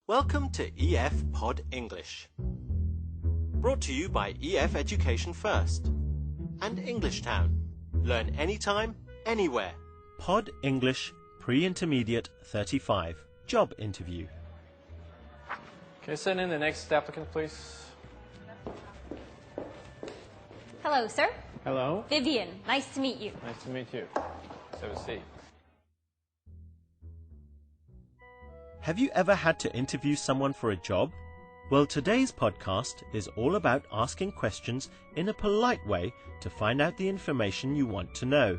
Welcome to EF Pod English. Brought to you by EF Education First and Englishtown. Learn anytime, anywhere. Pod English Pre-Intermediate 35. Job interview. Okay, send in the next applicant, please. Hello, sir. Hello. Vivian, nice to meet you. Nice to meet you. Let's have a seat. Have you ever had to interview someone for a job? Well, today's podcast is all about asking questions in a polite way to find out the information you want to know.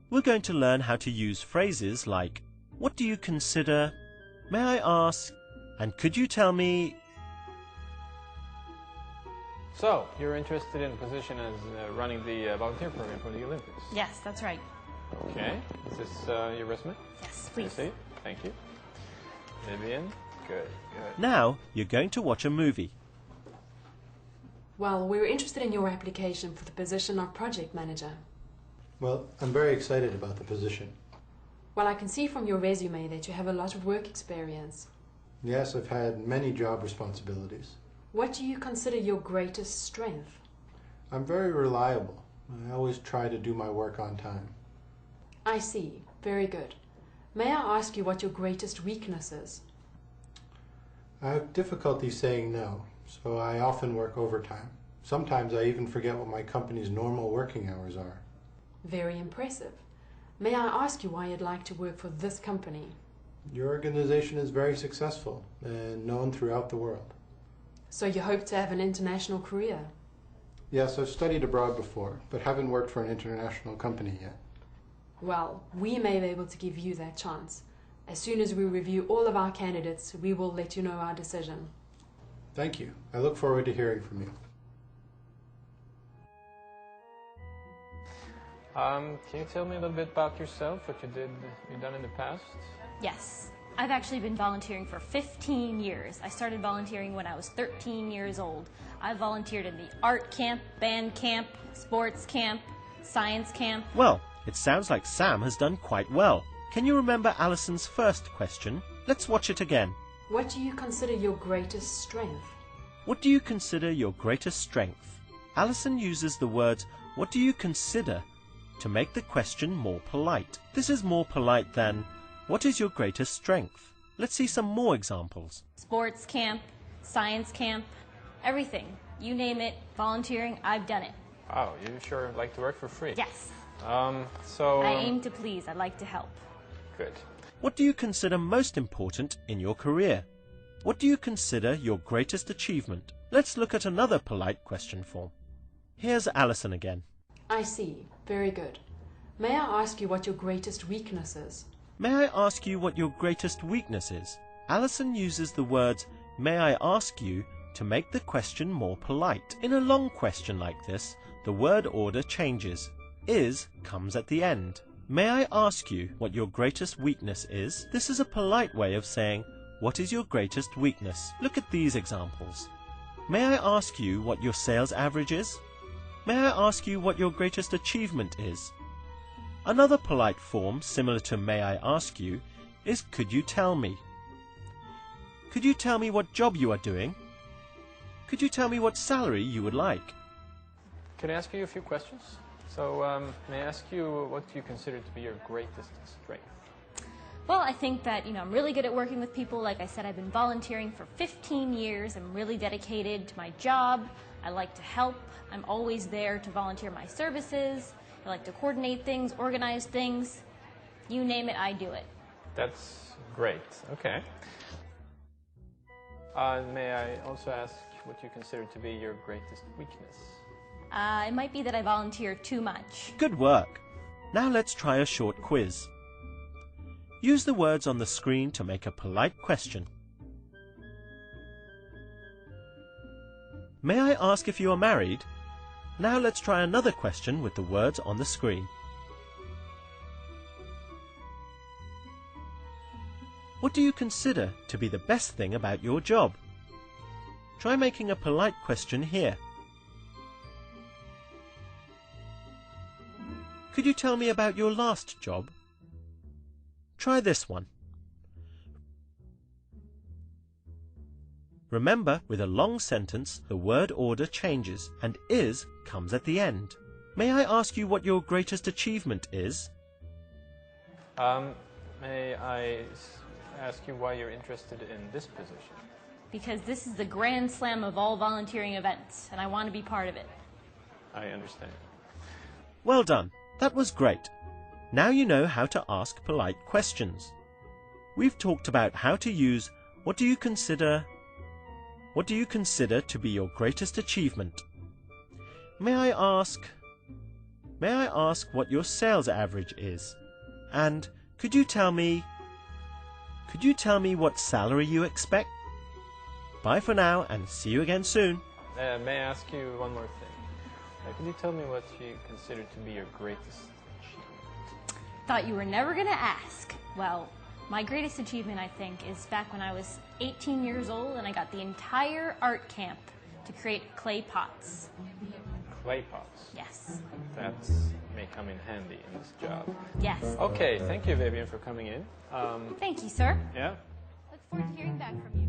We're going to learn how to use phrases like, what do you consider? May I ask? And could you tell me? So, you're interested in a position as running the volunteer program for the Olympics? Yes, that's right. Okay. Is this your resume? Yes, Can I please. see it? Thank you. Vivian? Good, good. Now you're going to watch a movie. Well, we were interested in your application for the position of project manager. Well, I'm very excited about the position. Well, I can see from your resume that you have a lot of work experience. Yes, I've had many job responsibilities. What do you consider your greatest strength? I'm very reliable. I always try to do my work on time. I see. Very good. May I ask you what your greatest weakness is? I have difficulty saying no, so I often work overtime. Sometimes I even forget what my company's normal working hours are. Very impressive. May I ask you why you'd like to work for this company? Your organization is very successful and known throughout the world. So you hope to have an international career? Yes, I've studied abroad before, but haven't worked for an international company yet. Well, we may be able to give you that chance. As soon as we review all of our candidates, we will let you know our decision. Thank you. I look forward to hearing from you. Can you tell me a little bit about yourself, what you've done in the past? Yes. I've actually been volunteering for 15 years. I started volunteering when I was 13 years old. I volunteered in the art camp, band camp, sports camp, science camp. Well, it sounds like Sam has done quite well. Can you remember Alison's first question? Let's watch it again. What do you consider your greatest strength? What do you consider your greatest strength? Alison uses the words, what do you consider, to make the question more polite. This is more polite than, what is your greatest strength? Let's see some more examples. Sports camp, science camp, everything. You name it, volunteering, I've done it. Wow, you sure like to work for free. Yes. I I aim to please. I'd like to help. Good. What do you consider most important in your career? What do you consider your greatest achievement? Let's look at another polite question form. Here's Alison again. I see. Very good. May I ask you what your greatest weakness is? May I ask you what your greatest weakness is? Alison uses the words, may I ask you, to make the question more polite. In a long question like this, the word order changes. Is comes at the end. May I ask you what your greatest weakness is? This is a polite way of saying, what is your greatest weakness? Look at these examples. May I ask you what your sales average is? May I ask you what your greatest achievement is? Another polite form, similar to may I ask you, is could you tell me? Could you tell me what job you are doing? Could you tell me what salary you would like? Can I ask you a few questions? So, may I ask you what you consider to be your greatest strength? Well, I think that, I'm really good at working with people. Like I said, I've been volunteering for 15 years. I'm really dedicated to my job. I like to help. I'm always there to volunteer my services. I like to coordinate things, organize things. You name it, I do it. That's great. Okay. May I also ask what you consider to be your greatest weakness? It might be that I volunteer too much. Good work. Now let's try a short quiz. Use the words on the screen to make a polite question. May I ask if you are married? Now let's try another question with the words on the screen. What do you consider to be the best thing about your job? Try making a polite question here. Could you tell me about your last job? Try this one. Remember, with a long sentence, the word order changes and is comes at the end. May I ask you what your greatest achievement is? May I ask you why you're interested in this position? Because this is the grand slam of all volunteering events, and I want to be part of it. I understand. Well done. That was great. Now you know how to ask polite questions. We've talked about how to use what do you consider to be your greatest achievement? May I ask what your sales average is? And could you tell me what salary you expect? Bye for now and see you again soon. May I ask you one more thing? Could you tell me what you consider to be your greatest achievement? Thought you were never going to ask. Well, my greatest achievement, I think, is back when I was 18 years old and I got the entire art camp to create clay pots. Clay pots? Yes. That may come in handy in this job. Yes. Okay, thank you, Vivian, for coming in. Thank you, sir. Yeah? Look forward to hearing back from you.